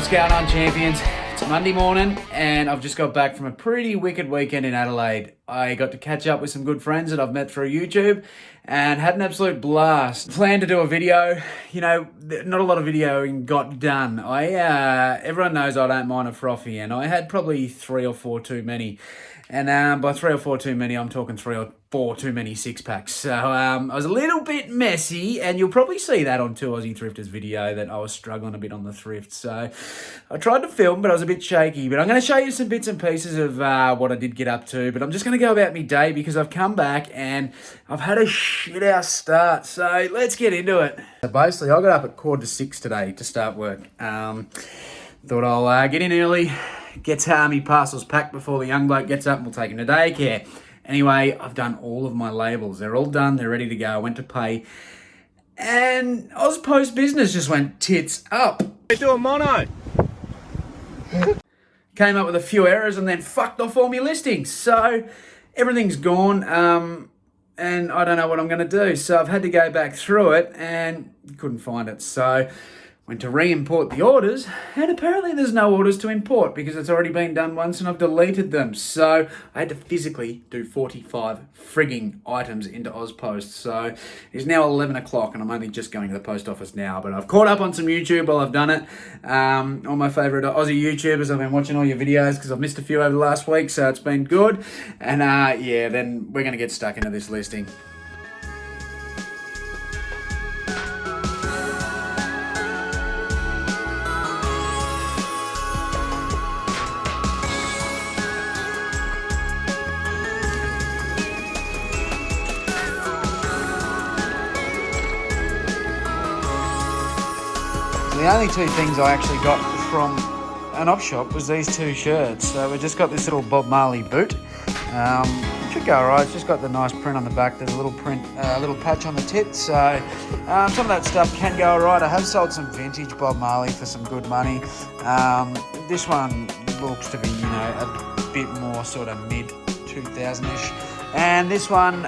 going on, champions? It's Monday morning and I've just got back from a pretty wicked weekend in Adelaide. I got to catch up with some good friends that I've met through YouTube and had an absolute blast. Planned to do a video, not a lot of videoing got done. Everyone knows I don't mind a frothy, and I had probably 3 or 4 too many. And by 3 or 4 too many, I'm talking 3 or 4 too many 6-packs. So I was a little bit messy, and you'll probably see that on 2 Aussie Thrifters video that I was struggling a bit on the thrift. So I tried to film, but I was a bit shaky. But I'm going to show you some bits and pieces of what I did get up to. But I'm just going to go about my day because I've come back and I've had a shit-house start. So let's get into it. So basically, I got up at 5:45 today to start work. Thought I'll get in early, get my parcels packed before the young bloke gets up and we'll take him to daycare. Anyway, I've done all of my labels. They're all done. They're ready to go. I went to pay. And Post business just went tits up. They're doing mono. Came up with a few errors and then fucked off all my listings. So everything's gone. And I don't know what I'm going to do. So I've had to go back through it and couldn't find it. So went to re-import the orders, and apparently there's no orders to import because it's already been done once and I've deleted them. So I had to physically do 45 frigging items into AusPost. So it's now 11 o'clock and I'm only just going to the post office now. But I've caught up on some YouTube while I've done it. All my favourite Aussie YouTubers, I've been watching all your videos because I've missed a few over the last week, so it's been good. And then we're going to get stuck into this listing. The only 2 things I actually got from an op shop was these 2 shirts. So we just got this little Bob Marley boot. Should go alright. It's just got the nice print on the back. There's a little print, little patch on the tit. So some of that stuff can go alright. I have sold some vintage Bob Marley for some good money. This one looks to be, a bit more sort of mid 2000-ish. And this one,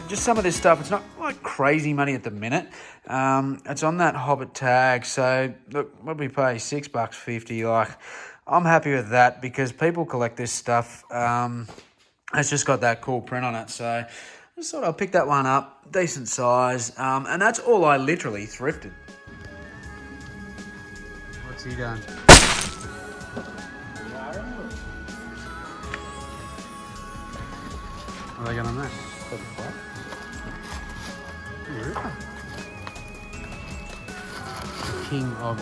just some of this stuff, it's not like crazy money at the minute. It's on that Hobbit tag. So look, what we pay? $6.50. Like, I'm happy with that because people collect this stuff. It's just got that cool print on it. So I just thought I'll pick that one up. Decent size. And that's all I literally thrifted. What's he done? What are they got on that? King of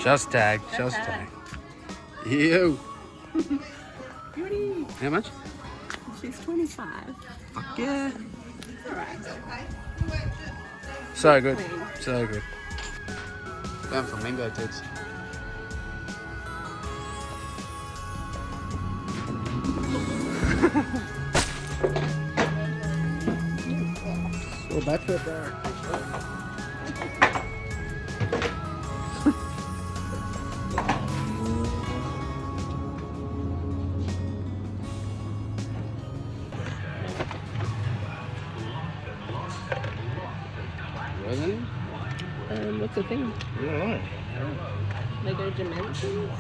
Just tag. You. Beauty. How much? She's 25. Fuck yeah. Alright. So good. So good. Going flamingo tits. So that's what there. What's the thing? Yeah, Like their dimensions?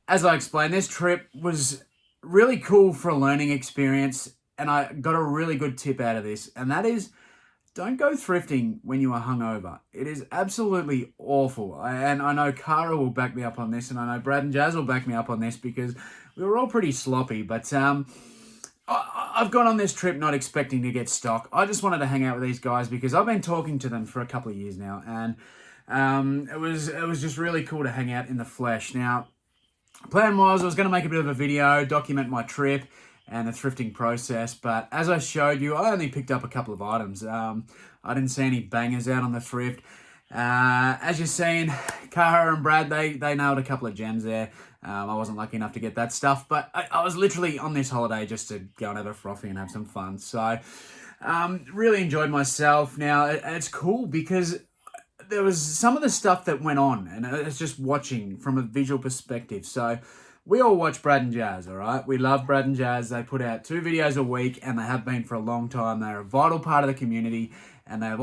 As I explained, this trip was really cool for a learning experience, and I got a really good tip out of this, and that is, don't go thrifting when you are hungover. It is absolutely awful. And I know Cara will back me up on this, and I know Brad and Jazz will back me up on this because we were all pretty sloppy. But I've gone on this trip not expecting to get stock. I just wanted to hang out with these guys because I've been talking to them for a couple of years now, and it was just really cool to hang out in the flesh. Now, plan was I was going to make a bit of a video, document my trip and the thrifting process, but as I showed you, I only picked up a couple of items. I didn't see any bangers out on the thrift. As you're seeing, Cara and Brad, they nailed a couple of gems there. I wasn't lucky enough to get that stuff, but I was literally on this holiday just to go and have a frothy and have some fun. So really enjoyed myself. Now, it's cool because there was some of the stuff that went on, and it's just watching from a visual perspective. So we all watch Brad and Jazz, all right? We love Brad and Jazz. They put out 2 videos a week, and they have been for a long time. They're a vital part of the community, and they've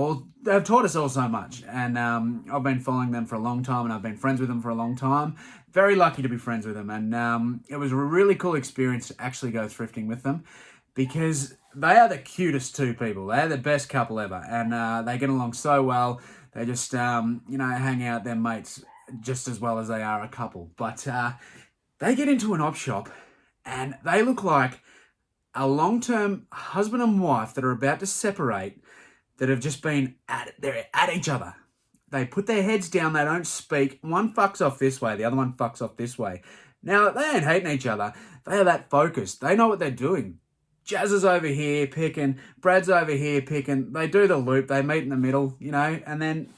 taught us all so much. And I've been following them for a long time, and I've been friends with them for a long time. Very lucky to be friends with them, and it was a really cool experience to actually go thrifting with them, because they are the cutest 2 people. They're the best couple ever, and they get along so well. They just, hang out, their mates, just as well as they are a couple. But they get into an op shop, and they look like a long-term husband and wife that are about to separate, that have just been they're at each other. They put their heads down, they don't speak. One fucks off this way, the other one fucks off this way. Now, they ain't hating each other. They are that focused. They know what they're doing. Jazz is over here picking, Brad's over here picking. They do the loop, they meet in the middle, and then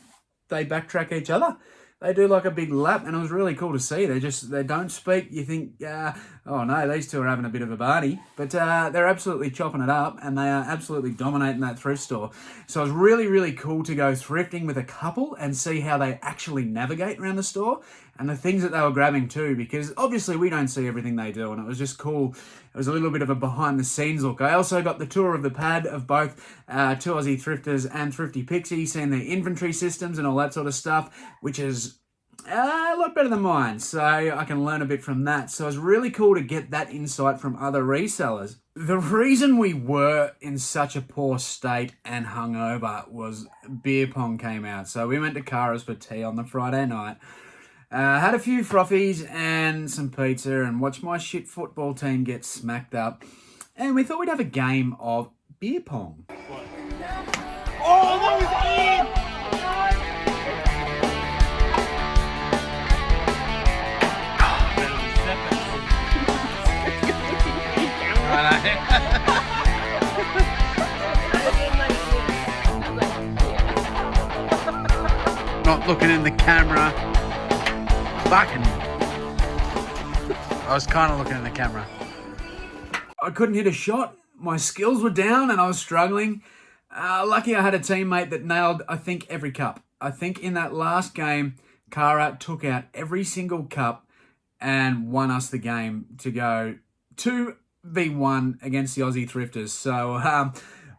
they backtrack each other. They do like a big lap, and it was really cool to see. They don't speak. You think, oh no, these 2 are having a bit of a party. But they're absolutely chopping it up, and they are absolutely dominating that thrift store. So it was really, really cool to go thrifting with a couple and see how they actually navigate around the store and the things that they were grabbing too, because obviously we don't see everything they do, and it was just cool. It was a little bit of a behind the scenes look. I also got the tour of the pad of both 2 Aussie Thrifters and Thrifty Pixie, seeing their inventory systems and all that sort of stuff, which is a lot better than mine, so I can learn a bit from that. So it was really cool to get that insight from other resellers. The reason we were in such a poor state and hungover was beer pong came out. So we went to Cara's for tea on the Friday night. Had a few frothies and some pizza and watched my shit football team get smacked up. And we thought we'd have a game of beer pong. Oh, that was in! Not looking in the camera. Fucking. I was kind of looking in the camera. I couldn't hit a shot. My skills were down and I was struggling. Lucky I had a teammate that nailed, I think, every cup. I think in that last game, Cara took out every single cup and won us the game to go 2v1 against the Aussie Thrifters. So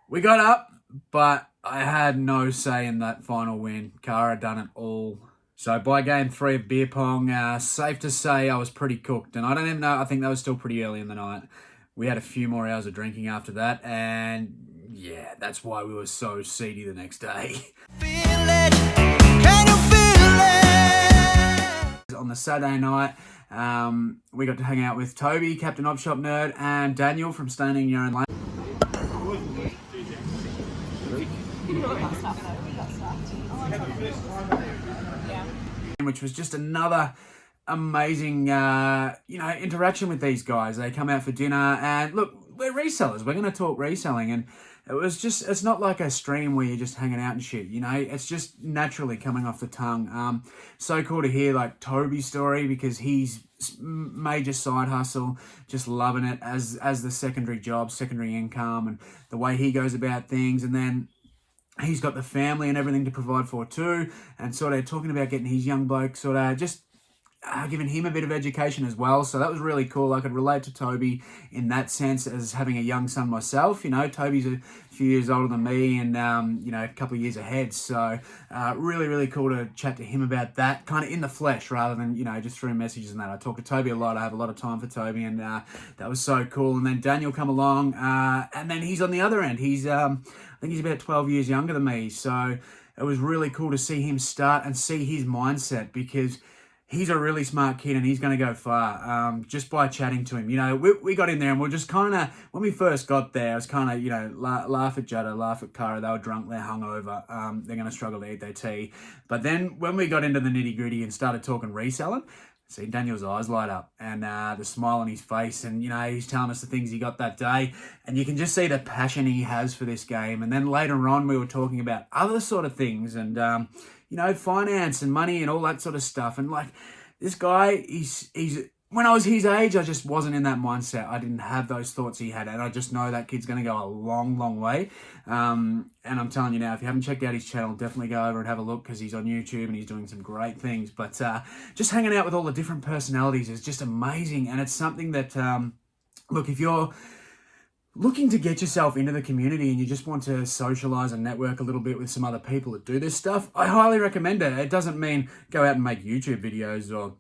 we got up, but I had no say in that final win. Cara done it all. So by game 3 of beer pong, safe to say I was pretty cooked. And I don't even know, I think that was still pretty early in the night. We had a few more hours of drinking after that. And yeah, that's why we were so seedy the next day. Feel it. Can you feel it? On the Saturday night, we got to hang out with Toby, Captain Op Shop Nerd, and Daniel from Staying in Your Own Lane. Which was just another amazing, interaction with these guys. They come out for dinner, and look, we're resellers. We're going to talk reselling, and it's not like a stream where you're just hanging out and shit, it's just naturally coming off the tongue. So cool to hear like Toby's story, because he's major side hustle, just loving it as the secondary job, secondary income, and the way he goes about things. And then he's got the family and everything to provide for too, and sort of talking about getting his young bloke sort of just giving him a bit of education as well. So that was really cool. I could relate to Toby in that sense as having a young son myself. Toby's a few years older than me and, a couple of years ahead. So really, really cool to chat to him about that kind of in the flesh rather than, just through messages and that. I talk to Toby a lot. I have a lot of time for Toby, and that was so cool. And then Daniel come along and then he's on the other end. He's, I think he's about 12 years younger than me. So it was really cool to see him start and see his mindset, because he's a really smart kid and he's going to go far just by chatting to him. We got in there and we're just kind of, when we first got there, I was kind of, laugh at Judda, laugh at Cara. They were drunk, they're hungover, they're going to struggle to eat their tea. But then when we got into the nitty gritty and started talking reselling, see Daniel's eyes light up and the smile on his face, and he's telling us the things he got that day, and you can just see the passion he has for this game. And then later on we were talking about other sort of things and finance and money and all that sort of stuff. And like, this guy, he's when I was his age, I just wasn't in that mindset. I didn't have those thoughts he had, and I just know that kid's going to go a long, long way. And I'm telling you now, if you haven't checked out his channel, definitely go over and have a look, because he's on YouTube and he's doing some great things. But just hanging out with all the different personalities is just amazing, and it's something that, look, if you're looking to get yourself into the community and you just want to socialize and network a little bit with some other people that do this stuff, I highly recommend it. It doesn't mean go out and make YouTube videos or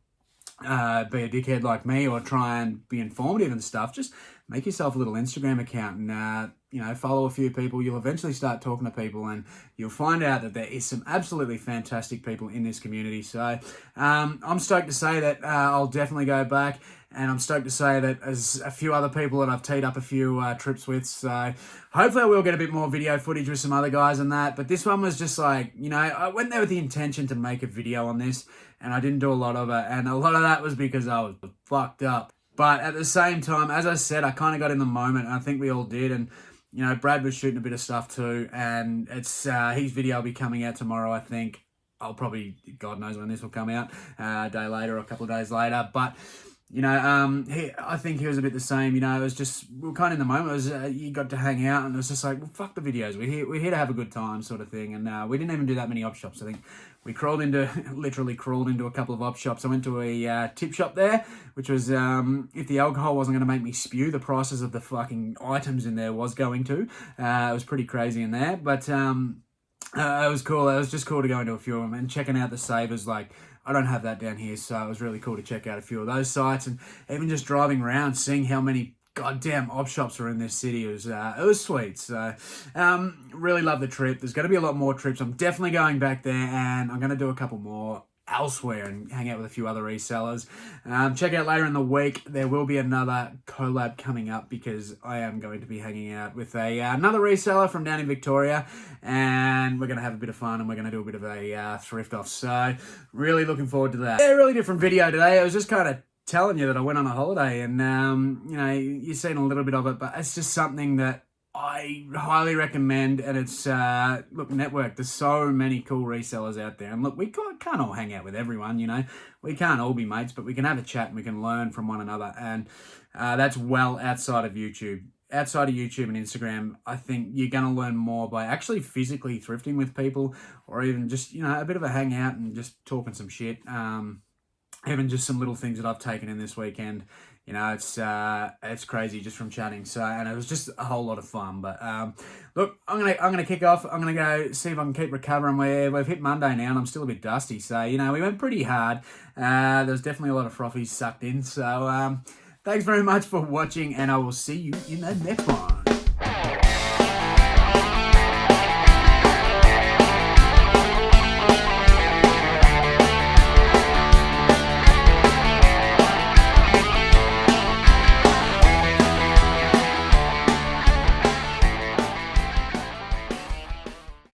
be a dickhead like me or try and be informative and stuff. Just make yourself a little Instagram account and follow a few people. You'll eventually start talking to people, and you'll find out that there is some absolutely fantastic people in this community. So I'm stoked to say that I'll definitely go back, and I'm stoked to say that there's a few other people that I've teed up a few trips with. So hopefully I will get a bit more video footage with some other guys and that. But this one was just like, I went there with the intention to make a video on this, and I didn't do a lot of it. And a lot of that was because I was fucked up. But at the same time, as I said, I kind of got in the moment, and I think we all did. And, Brad was shooting a bit of stuff too, and it's his video will be coming out tomorrow, I think. I'll probably, God knows when this will come out, a day later or a couple of days later. But, I think he was a bit the same. It was just, we were kind of in the moment. It was, you got to hang out, and it was just like, well, fuck the videos. We're here to have a good time, sort of thing. And we didn't even do that many op shops. I think we literally crawled into a couple of op shops. I went to a tip shop there, which was, if the alcohol wasn't going to make me spew, the prices of the fucking items in there was going to. It was pretty crazy in there, but it was cool. It was just cool to go into a few of them and checking out the savers. Like, I don't have that down here, so it was really cool to check out a few of those sites, and even just driving around, seeing how many goddamn op shops are in this city. It was sweet. So really love the trip. There's going to be a lot more trips. I'm definitely going back there, and I'm going to do a couple more elsewhere and hang out with a few other resellers. Check out later in the week, there will be another collab coming up, because I am going to be hanging out with another reseller from down in Victoria, and we're going to have a bit of fun, and we're going to do a bit of a thrift off. So really looking forward to that. Yeah, really different video today. I was just kind of telling you that I went on a holiday, and you've seen a little bit of it, but it's just something that I highly recommend. And it's look, network. There's so many cool resellers out there, and look, we can't all hang out with everyone. We can't all be mates, but we can have a chat and we can learn from one another, and that's well outside of YouTube. Outside of YouTube and Instagram, I think you're going to learn more by actually physically thrifting with people, or even just a bit of a hangout and just talking some shit. Even just some little things that I've taken in this weekend, it's crazy just from chatting. So, and it was just a whole lot of fun. But look, I'm gonna kick off. I'm gonna go see if I can keep recovering. We've hit Monday now, and I'm still a bit dusty. So we went pretty hard. There's definitely a lot of frothies sucked in. So thanks very much for watching, and I will see you in the next one.